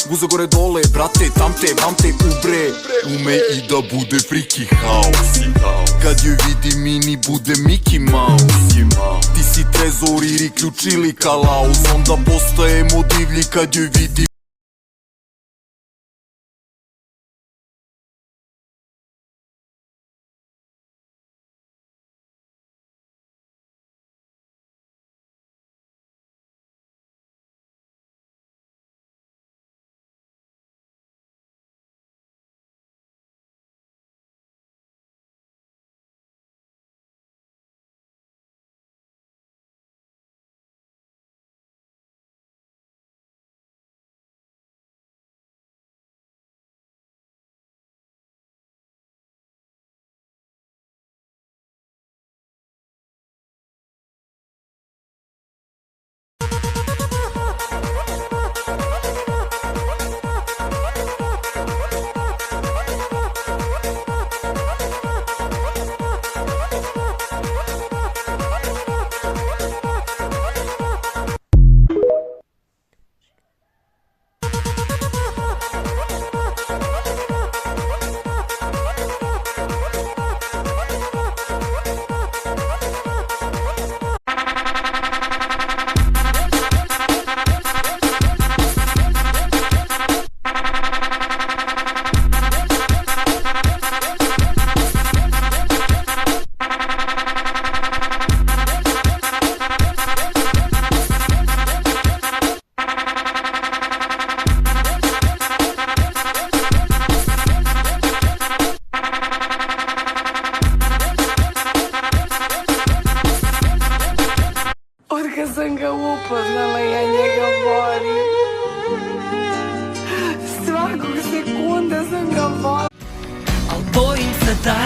Гуза горе доле, брате, тамте, вамте, убре. Уме и да буде фрики хаос. Kad joj vidi mini bude Mickey Mouse. Ti si trezor ili ključ ili kalauz. Onda postajemo divlji kad joj vidi. Kad sam ga upoznala, ja njega volim. Svakog sekunda sam ga volim. Al bojim se da